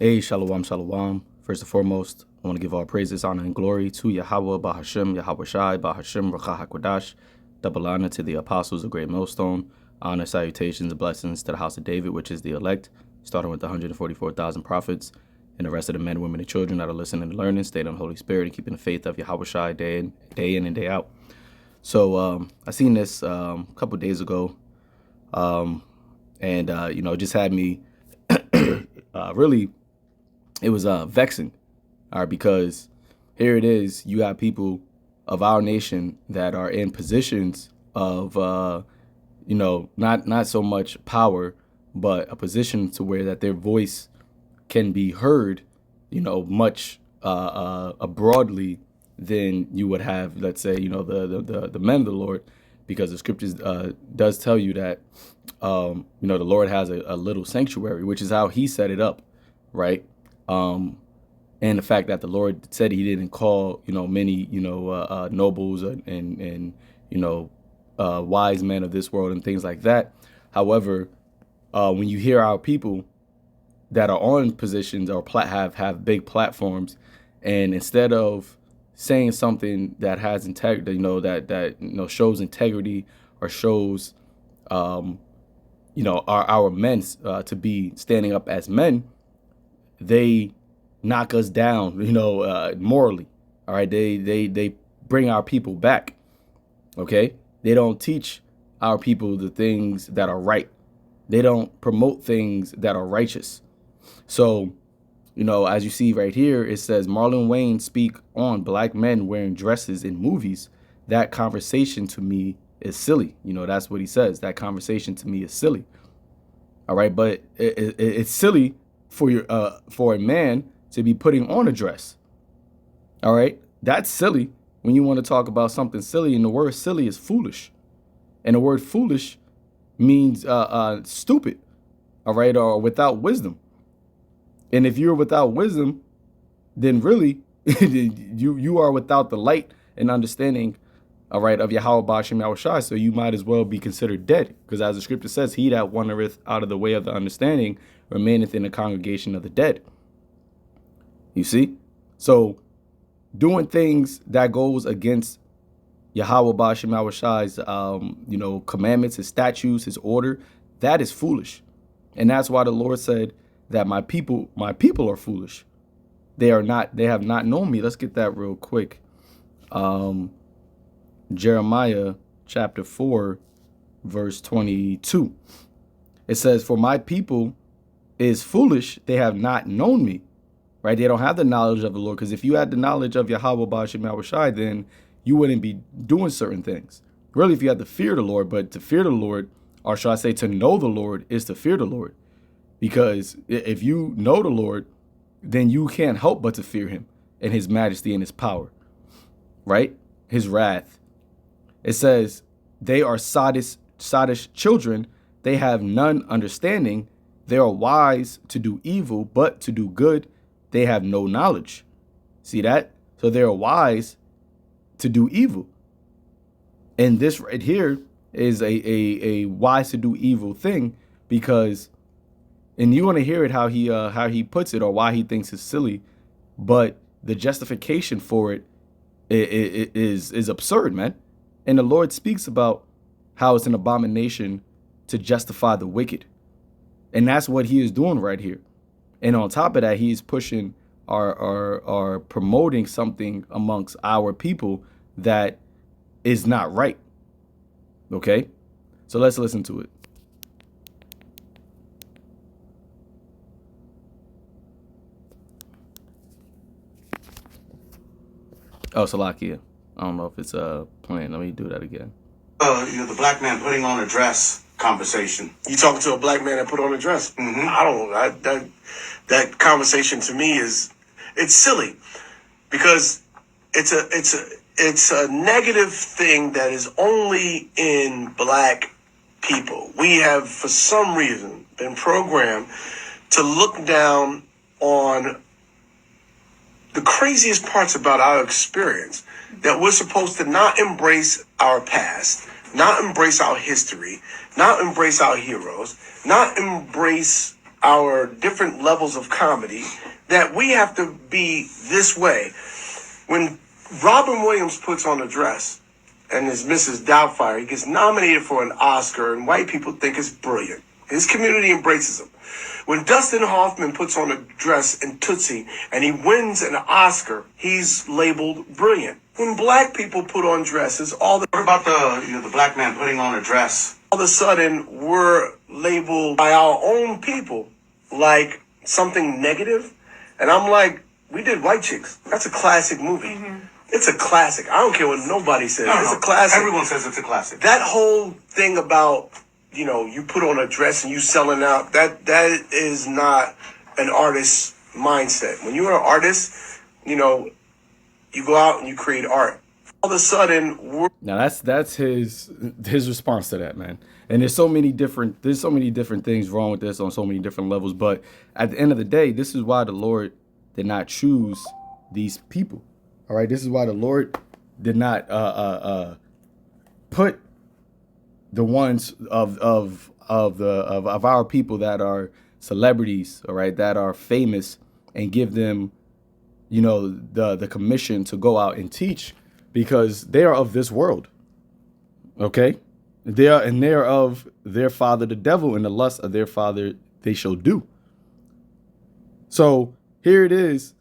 Hey, shalom, shalom. First and foremost, I want to give all praises, honor, and glory to Yahweh, Bahashem, Yahweh Shai, Bahashem, Rakah HaKodash. Double honor to the apostles of Great Millstone. Honor, salutations, and blessings to the house of David, which is the elect, starting with the 144,000 prophets, and the rest of the men, women, and children that are listening and learning, staying on the Holy Spirit, and keeping the faith of Yahweh Shai day in and day out. So I seen this a couple days ago, and it just had me really. It was vexing, all right, because here it is, you have people of our nation that are in positions of, not so much power, but a position to where that their voice can be heard, much broadly than you would have, let's say, the men of the Lord, because the scriptures does tell you that, the Lord has a little sanctuary, which is how he set it up, right? And the fact that the Lord said he didn't call, many, nobles and wise men of this world and things like that. However, when you hear our people that are on positions or have big platforms, and instead of saying something that has integrity, that shows integrity or shows, our men to be standing up as men, they knock us down, morally. All right, they bring our people back. Okay, they don't teach our people the things that are right. They don't promote things that are righteous. So, as you see right here, it says Marlon Wayans speak on black men wearing dresses in movies. That conversation to me is silly. That's what he says. That conversation to me is silly. All right, but it's silly for a man to be putting on a dress. All right, that's silly when you want to talk about something silly, and the word silly is foolish, and the word foolish means stupid. All right, or without wisdom. And if you're without wisdom, then really you are without the light and understanding, all right, of Yahweh Ba'ashem Yahweh Shai. So you might as well be considered dead, because as the scripture says, he that wandereth out of the way of the understanding remaineth in the congregation of the dead. You see? So doing things that goes against Yahweh Ba'ashem Yahweh Shai's, commandments, his statutes, his order, that is foolish. And that's why the Lord said that my people are foolish. They have not known me. Let's get that real quick. Jeremiah chapter 4, verse 22. It says, for my people is foolish, they have not known me. Right? They don't have the knowledge of the Lord. Because if you had the knowledge of Yahweh Ba'ashem Yahweh Shai, then you wouldn't be doing certain things. Really, if you had to fear the Lord, but to fear the Lord, or shall I say to know the Lord, is to fear the Lord. Because if you know the Lord, then you can't help but to fear him and his majesty and his power. Right? His wrath. It says, they are sottish children. They have none understanding. They are wise to do evil, but to do good they have no knowledge. See that? So they're wise to do evil. And this right here is a wise to do evil thing, because, and you want to hear it how he puts it, or why he thinks it's silly, but the justification for it is absurd, man. And the Lord speaks about how it's an abomination to justify the wicked. And that's what he is doing right here. And on top of that, he is pushing or promoting something amongst our people that is not right. Okay? So let's listen to it. Oh, Salakia. I don't know if it's playing. Let me do that again. The black man putting on a dress conversation. You talking to a black man that put on a dress? Mm-hmm. That conversation to me it's silly, because it's a negative thing that is only in black people. We have, for some reason, been programmed to look down on the craziest parts about our experience, that we're supposed to not embrace our past, not embrace our history, not embrace our heroes, not embrace our different levels of comedy that we have to be this way. When Robin Williams puts on a dress and is Mrs. Doubtfire, he gets nominated for an Oscar, and white people think it's brilliant. His community embraces him. When Dustin Hoffman puts on a dress in Tootsie and he wins an Oscar, he's labeled brilliant. When black people put on dresses, What about the black man putting on a dress? all of a sudden we're labeled by our own people like something negative. And I'm like, we did White Chicks. That's a classic movie. It's a classic. I don't care what nobody says. It's a classic. Everyone says it's a classic. That whole thing about, you put on a dress and you selling out, that is not an artist's mindset. When you're an artist, you go out and you create art. All of a sudden, Now that's his response to that, man. And there's so many different things wrong with this on so many different levels. But at the end of the day, this is why the Lord did not choose these people. All right, this is why the Lord did not put the ones of our people that are celebrities, all right, that are famous, and give them, the commission to go out and teach, because they are of this world. Okay, they are of their father the devil, and the lust of their father they shall do. So here it is.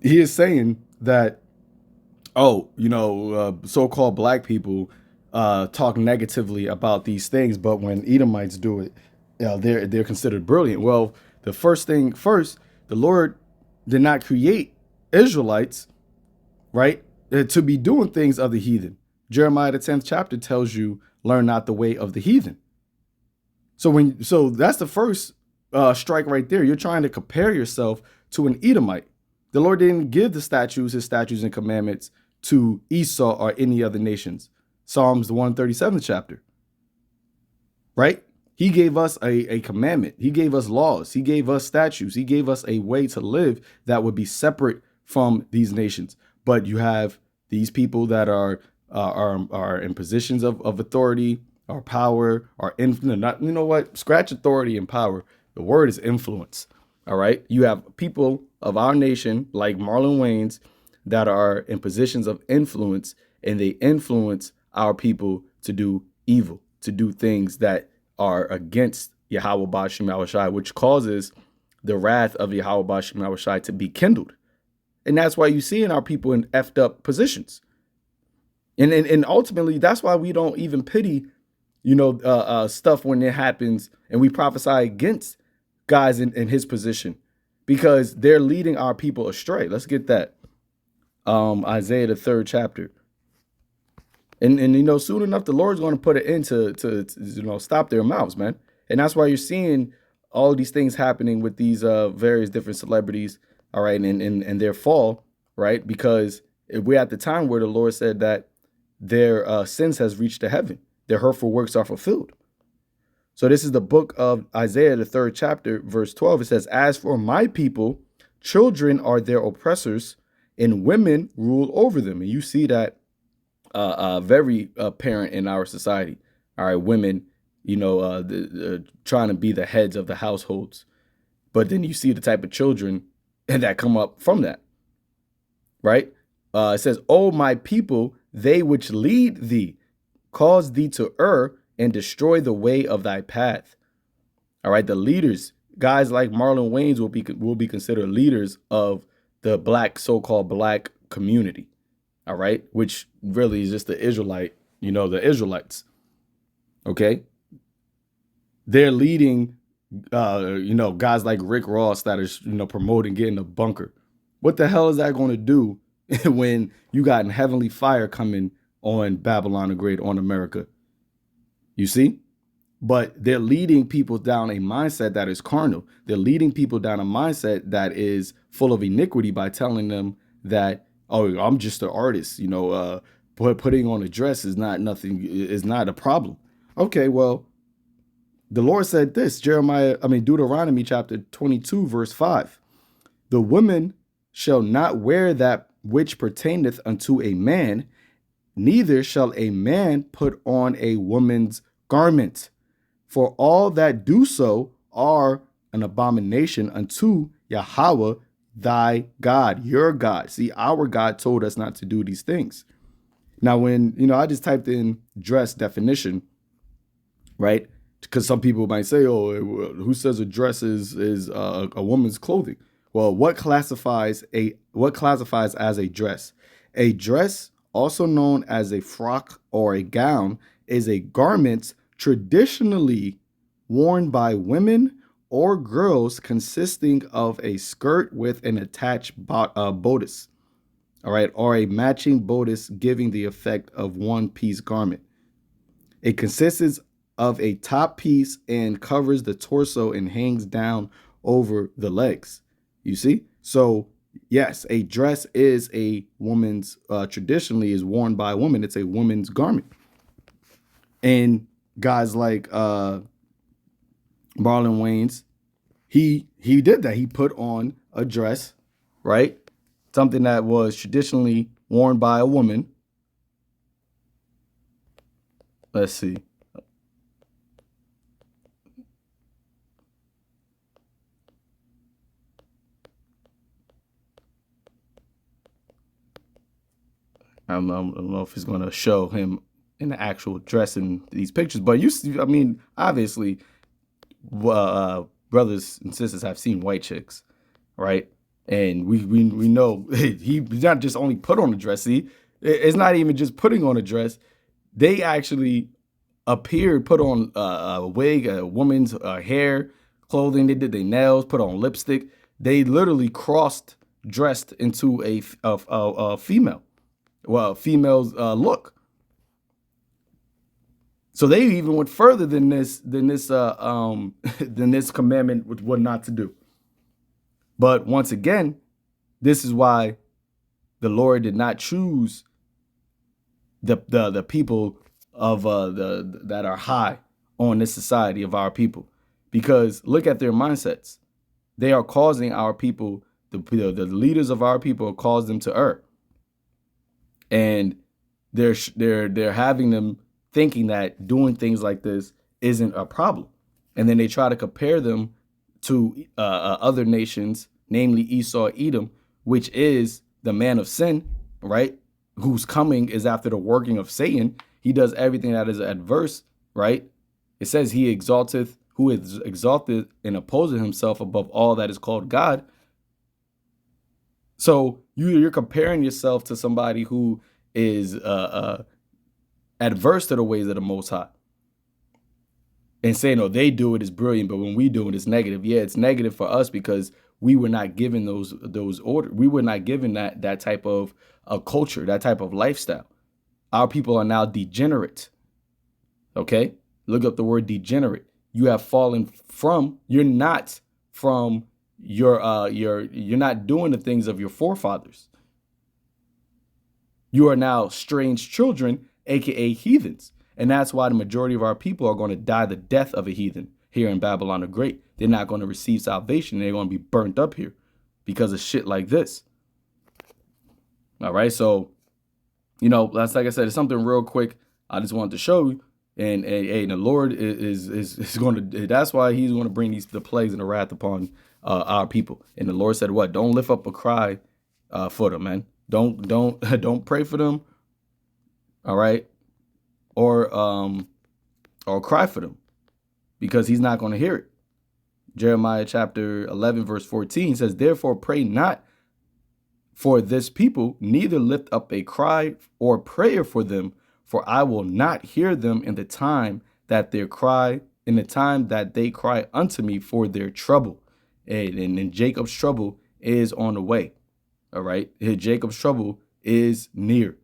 He is saying that, so-called black people talk negatively about these things, but when Edomites do it, they're considered brilliant. Well, the first thing first, the Lord did not create Israelites, right, to be doing things of the heathen. Jeremiah the 10th chapter tells you, learn not the way of the heathen. So that's the first strike right there. You're trying to compare yourself to an Edomite. The Lord didn't give his statutes and commandments to Esau or any other nations. Psalms the 137th chapter, right? He gave us a commandment. He gave us laws. He gave us statutes. He gave us a way to live that would be separate from these nations. But you have these people that are in positions of authority or power or influence. You know what? Scratch authority and power. The word is influence. All right. You have people of our nation like Marlon Wayans that are in positions of influence, and they influence our people to do evil, to do things that are against Yahweh Ba'Shem Yahushai, which causes the wrath of Yahweh Ba'Shem Yahushai to be kindled. And that's why you see in our people in effed up positions. And ultimately, that's why we don't even pity, stuff when it happens, and we prophesy against guys in his position, because they're leading our people astray. Let's get that. Isaiah the 3rd chapter. And soon enough, the Lord's going to put an end to stop their mouths, man. And that's why you're seeing all these things happening with these various different celebrities, all right, and their fall, right? Because we're at the time where the Lord said that their sins has reached to heaven. Their hurtful works are fulfilled. So this is the book of Isaiah, the 3rd chapter, verse 12. It says, as for my people, children are their oppressors, and women rule over them. And you see that very apparent in our society. All right, women, trying to be the heads of the households. But then you see the type of children that come up from that, right? It says, oh, my people, they which lead thee, cause thee to err, and destroy the way of thy path. All right, the leaders, guys like Marlon Wayans will be considered leaders of the so-called black community. All right, which really is just the the Israelites. Okay, they're leading, guys like Rick Ross that is, promoting getting a bunker. What the hell is that going to do when you got heavenly fire coming on Babylon the Great, on America? You see? But they're leading people down a mindset that is carnal. They're leading people down a mindset that is full of iniquity by telling them that, oh, I'm just an artist. Putting on a dress is not a problem. Okay, well, the Lord said this, Deuteronomy chapter 22, verse 5. The woman shall not wear that which pertaineth unto a man, neither shall a man put on a woman's garment. For all that do so are an abomination unto Yahweh thy God, your God. See, our God told us not to do these things. Now, when, I just typed in dress definition, right? Because some people might say, oh, who says a dress is a woman's clothing? Well, what classifies as a dress? A dress, also known as a frock or a gown, is a garment traditionally worn by women or girls consisting of a skirt with an attached bodice, all right, or a matching bodice giving the effect of one-piece garment. It consists of a top piece and covers the torso and hangs down over the legs. You see? So, yes, a dress is a woman's, traditionally is worn by a woman. It's a woman's garment. And guys like Marlon Wayans, he did that. He put on a dress, right? Something that was traditionally worn by a woman. Let's see. I don't know if it's going to show him in the actual dress in these pictures, but obviously, brothers and sisters have seen white chicks, right? And we know he's not just only put on a dress. See, it's not even just putting on a dress. They actually put on a wig, a woman's hair, clothing. They did their nails, put on lipstick. They literally dressed into a female. Well, females look. So they even went further than this than this commandment with what not to do. But once again, this is why the Lord did not choose the people of that are high on this society of our people, because look at their mindsets. They are causing our people, the leaders of our people, cause them to err. And they're having them thinking that doing things like this isn't a problem, and then they try to compare them to other nations, namely Esau, Edom, which is the man of sin, right? Whose coming is after the working of Satan. He does everything that is adverse, right? It says he exalteth, who is exalted and opposes himself above all that is called God. So you're comparing yourself to somebody who is adverse to the ways of the Most High, and saying, "Oh, they do it is brilliant, but when we do it, it's negative." Yeah, it's negative for us because we were not given those orders. We were not given that type of culture, that type of lifestyle. Our people are now degenerate. Okay, look up the word degenerate. You have fallen from. You're not from. You're not doing the things of your forefathers. You are now strange children, aka heathens. And that's why the majority of our people are going to die the death of a heathen here in Babylon the Great. They're not going to receive salvation. They're going to be burnt up here because of shit like this. All right. So, that's, like I said, it's something real quick. I just wanted to show you. And the Lord is going to, that's why he's going to bring the plagues and the wrath upon our people. And the Lord said, what? Don't lift up a cry for them, man. Don't pray for them. All right. Or cry for them, because he's not going to hear it. Jeremiah chapter 11, verse 14 says, therefore pray not for this people, neither lift up a cry or prayer for them, for I will not hear them in the time that they cry unto me for their trouble. And Jacob's trouble is on the way. All right. Jacob's trouble is near.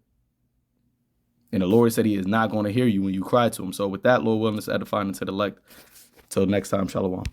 And the Lord said he is not going to hear you when you cry to him. So with that, Lord willing, let's edify into the elect. Till next time, shalom.